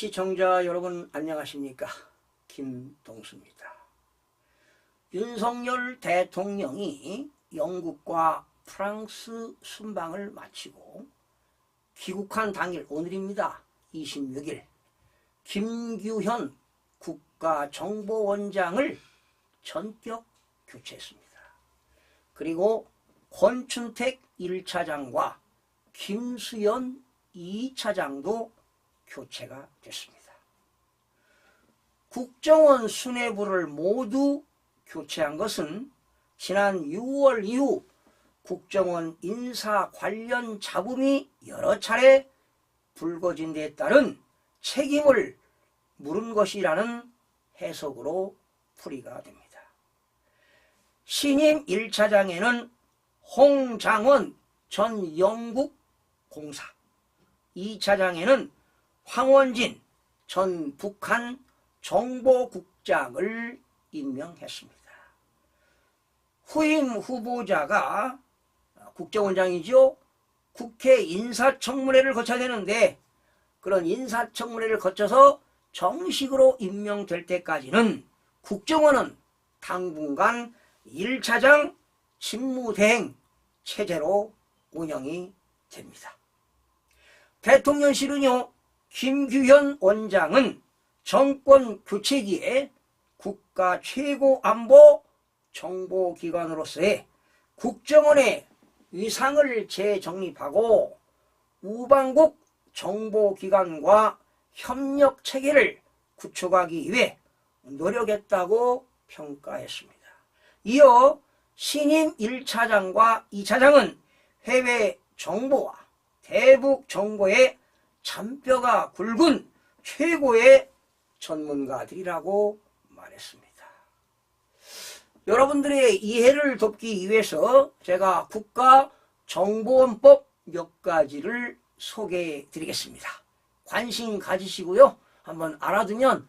시청자 여러분 안녕하십니까? 김동수입니다. 윤석열 대통령이 영국과 프랑스 순방을 마치고 귀국한 당일 오늘입니다. 26일 김규현 국가정보원장을 전격 교체했습니다. 그리고 권춘택 1차장과 김수현 2차장도 교체가 됐습니다. 국정원 수뇌부를 모두 교체한 것은 지난 6월 이후 국정원 인사 관련 잡음이 여러 차례 불거진 데 따른 책임을 물은 것이라는 해석으로 풀이가 됩니다. 신임 1차장에는 홍장원 전 영국 공사, 2차장에는 황원진 전 북한 정보국장을 임명했습니다. 후임 후보자가 국정원장이죠. 국회 인사청문회를 거쳐야 되는데 그런 인사청문회를 거쳐서 정식으로 임명될 때까지는 국정원은 당분간 1차장 직무대행 체제로 운영이 됩니다. 대통령실은요, 김규현 원장은 정권 교체기에 국가 최고안보 정보기관으로서의 국정원의 위상을 재정립하고 우방국 정보기관과 협력체계를 구축하기 위해 노력했다고 평가했습니다. 이어 신임 1차장과 2차장은 해외 정보와 대북 정보의 잔뼈가 굵은 최고의 전문가들이라고 말했습니다. 여러분들의 이해를 돕기 위해서 제가 국가정보원법 몇 가지를 소개해 드리겠습니다. 관심 가지시고요. 한번 알아두면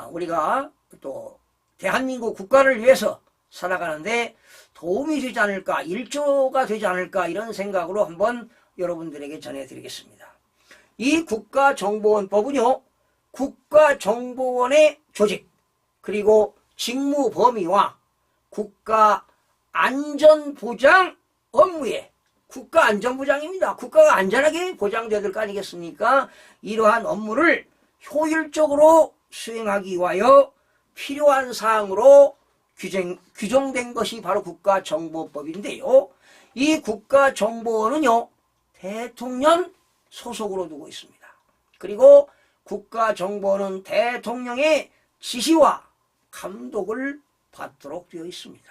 우리가 또 대한민국 국가를 위해서 살아가는데 도움이 되지 않을까, 일조가 되지 않을까 이런 생각으로 한번 여러분들에게 전해드리겠습니다. 이 국가정보원법은요, 국가정보원의 조직, 그리고 직무 범위와 국가안전보장 업무에, 국가안전보장입니다. 국가가 안전하게 보장되어야 될 거 아니겠습니까? 이러한 업무를 효율적으로 수행하기 위하여 필요한 사항으로 규정된 것이 바로 국가정보법인데요. 이 국가정보원은요, 대통령 소속으로 두고 있습니다. 그리고 국가정보원은 대통령의 지시와 감독을 받도록 되어 있습니다.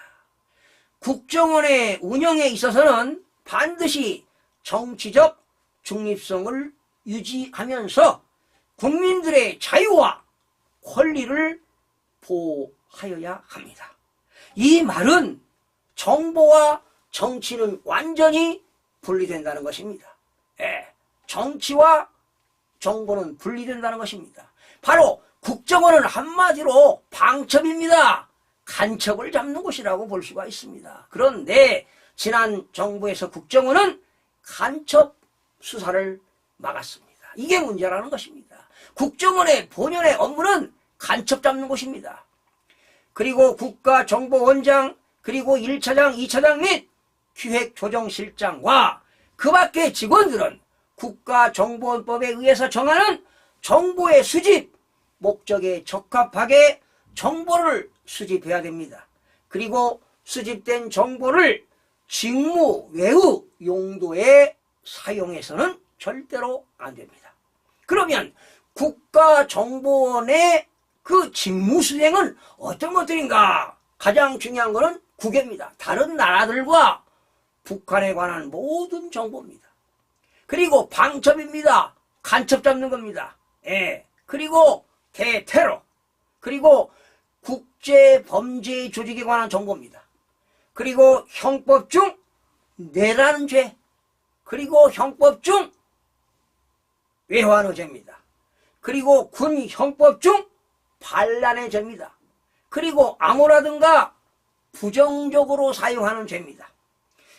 국정원의 운영에 있어서는 반드시 정치적 중립성을 유지하면서 국민들의 자유와 권리를 보호하여야 합니다. 이 말은 정보와 정치는 완전히 분리된다는 것입니다. 정치와 정보는 분리된다는 것입니다. 바로 국정원은 한마디로 방첩입니다. 간첩을 잡는 곳이라고 볼 수가 있습니다. 그런데 지난 정부에서 국정원은 간첩 수사를 막았습니다. 이게 문제라는 것입니다. 국정원의 본연의 업무는 간첩 잡는 곳입니다. 그리고 국가정보원장, 그리고 1차장, 2차장 및 기획조정실장과 그 밖의 직원들은 국가정보원법에 의해서 정하는 정보의 수집 목적에 적합하게 정보를 수집해야 됩니다. 그리고 수집된 정보를 직무 외의 용도에 사용해서는 절대로 안 됩니다. 그러면 국가정보원의 그 직무 수행은 어떤 것들인가? 가장 중요한 것은 국외입니다. 다른 나라들과 북한에 관한 모든 정보입니다. 그리고 방첩입니다. 간첩 잡는 겁니다. 그리고 대테러, 그리고 국제범죄 조직에 관한 정보입니다. 그리고 형법 중 뇌라는 죄, 그리고 형법 중 외환의 죄입니다. 그리고 군 형법 중 반란의 죄입니다. 그리고 암호라든가 부정적으로 사용하는 죄입니다.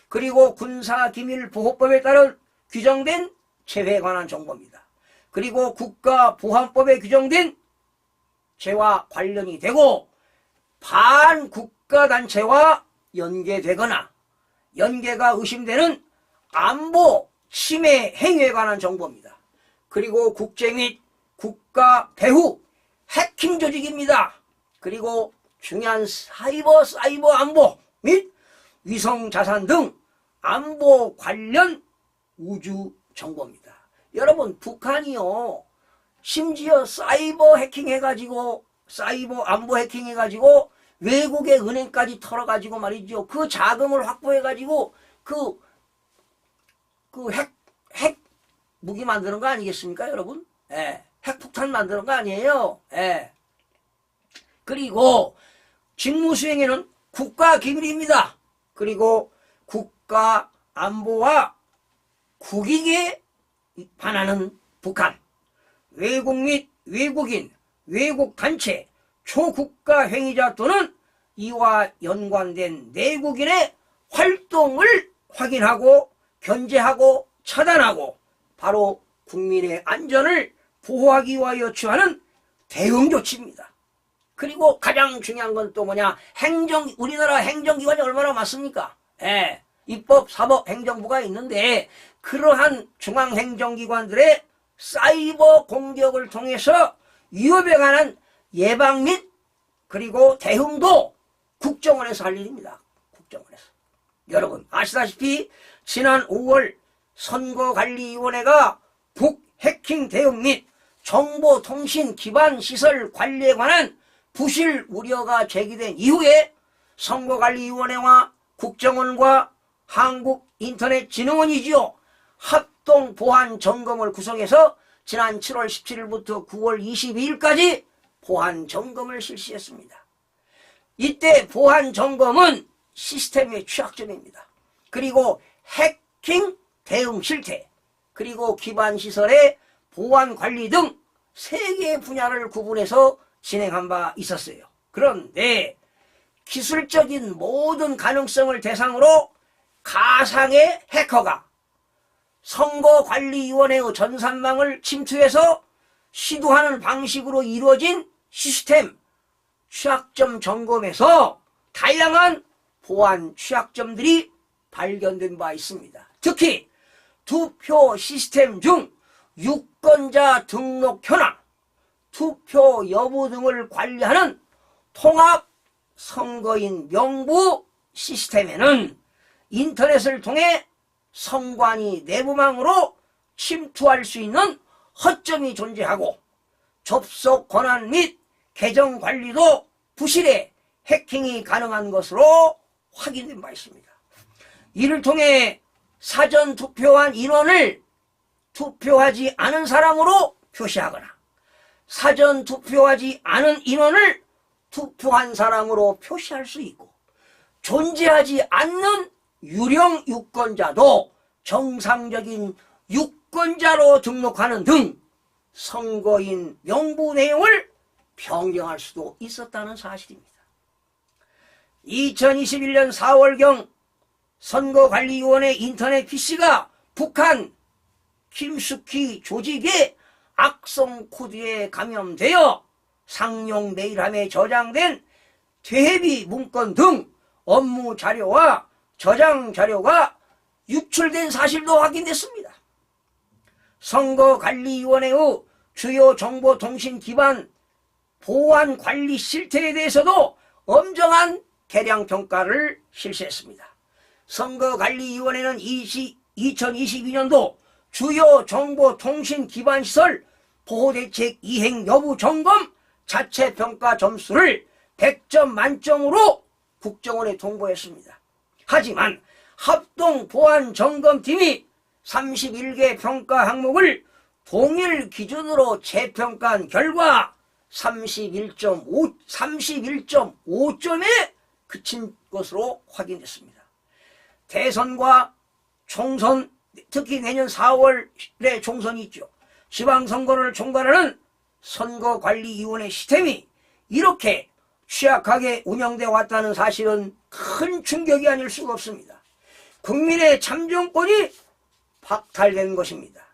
그리고 군사기밀보호법에 따른 규정된 재회에 관한 정보입니다. 그리고 국가보안법에 규정된 죄와 관련이 되고 반국가단체와 연계되거나 연계가 의심되는 안보 침해 행위에 관한 정보입니다. 그리고 국제 및 국가 배후 해킹 조직입니다. 그리고 중요한 사이버 안보 및 위성자산 등 안보 관련 우주 정보입니다. 여러분, 북한이요, 심지어 사이버 해킹 해가지고, 사이버 안보 해킹 해가지고, 외국의 은행까지 털어가지고 말이죠. 그 자금을 확보해가지고, 핵 무기 만드는 거 아니겠습니까, 여러분? 예. 핵폭탄 만드는 거 아니에요. 예. 그리고, 직무 수행에는 국가 기밀입니다. 그리고, 국가 안보와 국익에 반하는 북한, 외국 및 외국인, 외국 단체, 초국가 행위자 또는 이와 연관된 내국인의 활동을 확인하고 견제하고 차단하고 바로 국민의 안전을 보호하기 위하여 취하는 대응 조치입니다. 그리고 가장 중요한 건 또 뭐냐? 우리나라 행정기관이 얼마나 많습니까? 예. 입법, 사법, 행정부가 있는데 그러한 중앙행정기관들의 사이버 공격을 통해서 위협에 관한 예방 및 그리고 대응도 국정원에서 할 일입니다. 국정원에서. 여러분 아시다시피 지난 5월 선거관리위원회가 북해킹 대응 및 정보통신 기반 시설 관리에 관한 부실 우려가 제기된 이후에 선거관리위원회와 국정원과 한국인터넷진흥원이지요. 합동 보안 점검을 구성해서 지난 7월 17일부터 9월 22일까지 보안 점검을 실시했습니다. 이때 보안 점검은 시스템의 취약점입니다. 그리고 해킹 대응 실태, 그리고 기반 시설의 보안 관리 등 3개의 분야를 구분해서 진행한 바 있었어요. 그런데 기술적인 모든 가능성을 대상으로 가상의 해커가 선거관리위원회의 전산망을 침투해서 시도하는 방식으로 이루어진 시스템 취약점 점검에서 다양한 보안 취약점들이 발견된 바 있습니다. 특히 투표 시스템 중 유권자 등록 현황, 투표 여부 등을 관리하는 통합 선거인 명부 시스템에는 인터넷을 통해 선관위 내부망으로 침투할 수 있는 허점이 존재하고 접속 권한 및 계정 관리도 부실해 해킹이 가능한 것으로 확인된 바 있습니다. 이를 통해 사전 투표한 인원을 투표하지 않은 사람으로 표시하거나 사전 투표하지 않은 인원을 투표한 사람으로 표시할 수 있고 존재하지 않는 유령 유권자도 정상적인 유권자로 등록하는 등 선거인 명부 내용을 변경할 수도 있었다는 사실입니다. 2021년 4월경 선거관리위원회 인터넷 PC가 북한 김숙희 조직의 악성 코드에 감염되어 상용 메일함에 저장된 퇴비 문건 등 업무 자료와 저장 자료가 유출된 사실도 확인됐습니다. 선거관리위원회의 주요 정보통신 기반 보안 관리 실태에 대해서도 엄정한 개량 평가를 실시했습니다. 선거관리위원회는 2022년도 주요 정보통신 기반 시설 보호대책 이행 여부 점검 자체 평가 점수를 100점 만점으로 국정원에 통보했습니다. 하지만 합동보안점검팀이 31개 평가 항목을 동일 기준으로 재평가한 결과 31.5점에 그친 것으로 확인됐습니다. 대선과 총선, 특히 내년 4월에 총선이 있죠. 지방선거를 총괄하는 선거관리위원회 시스템이 이렇게 취약하게 운영되어 왔다는 사실은 큰 충격이 아닐 수가 없습니다. 국민의 참정권이 박탈된 것입니다.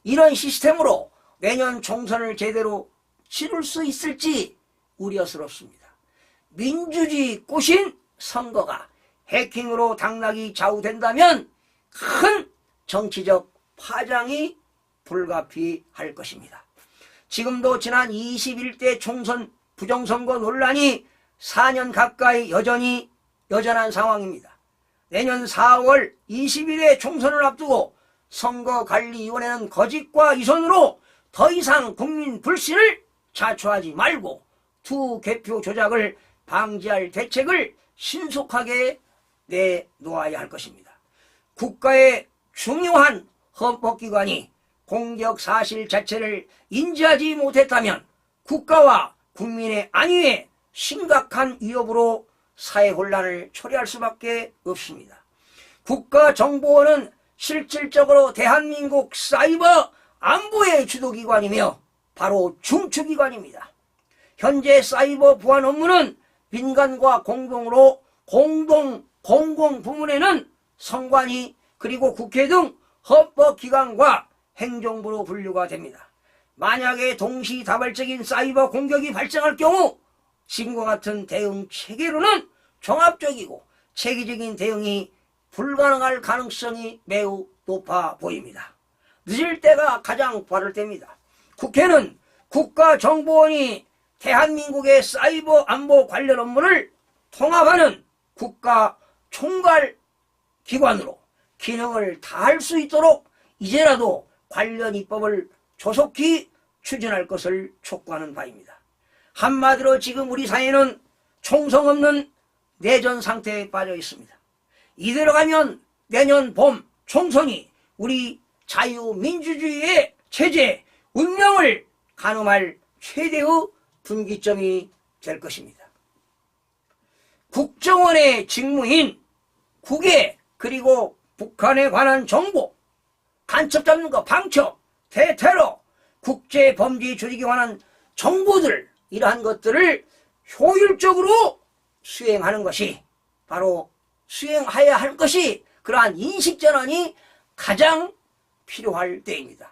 이런 시스템으로 내년 총선을 제대로 치를 수 있을지 우려스럽습니다. 민주주의 꽃인 선거가 해킹으로 당락이 좌우된다면 큰 정치적 파장이 불가피할 것입니다. 지금도 지난 21대 총선 부정선거 논란이 4년 가까이 여전한 상황입니다. 내년 4월 20일에 총선을 앞두고 선거관리위원회는 거짓과 위선으로 더 이상 국민 불신을 자초하지 말고 투개표 조작을 방지할 대책을 신속하게 내놓아야 할 것입니다. 국가의 중요한 헌법기관이 공적 사실 자체를 인지하지 못했다면 국가와 국민의 안위에 심각한 위협으로 사회 혼란을 초래할 수밖에 없습니다. 국가정보원은 실질적으로 대한민국 사이버 안보의 주도기관이며 바로 중추기관입니다. 현재 사이버 보안 업무는 민간과 공동으로 공공부문에는 선관위 그리고 국회 등 헌법기관과 행정부로 분류가 됩니다. 만약에 동시다발적인 사이버 공격이 발생할 경우 지금과 같은 대응 체계로는 종합적이고 체계적인 대응이 불가능할 가능성이 매우 높아 보입니다. 늦을 때가 가장 빠를 때입니다. 국회는 국가정보원이 대한민국의 사이버 안보 관련 업무를 통합하는 국가 총괄기관으로 기능을 다할 수 있도록 이제라도 관련 입법을 조속히 추진할 것을 촉구하는 바입니다. 한마디로 지금 우리 사회는 총성 없는 내전 상태에 빠져 있습니다. 이대로 가면 내년 봄 총선이 우리 자유민주주의의 체제, 운명을 가늠할 최대의 분기점이 될 것입니다. 국정원의 직무인 국외 그리고 북한에 관한 정보, 간첩 잡는 거, 방첩, 대테러, 국제범죄 조직에 관한 정보들 이러한 것들을 효율적으로 수행하는 것이 바로 수행해야 할 것이 그러한 인식전환이 가장 필요할 때입니다.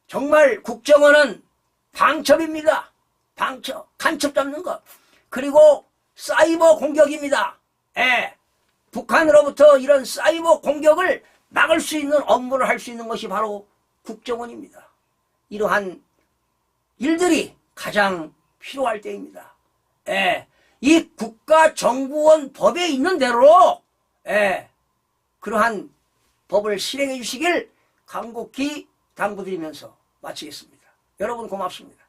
정말 국정원은 방첩입니다. 방첩, 간첩 잡는 것. 그리고 사이버 공격입니다. 북한으로부터 이런 사이버 공격을 막을 수 있는 업무를 할 수 있는 것이 바로 국정원입니다. 이러한 일들이 가장 필요할 때입니다. 이 국가정보원 법에 있는 대로 그러한 법을 실행해 주시길 간곡히 당부드리면서 마치겠습니다. 여러분 고맙습니다.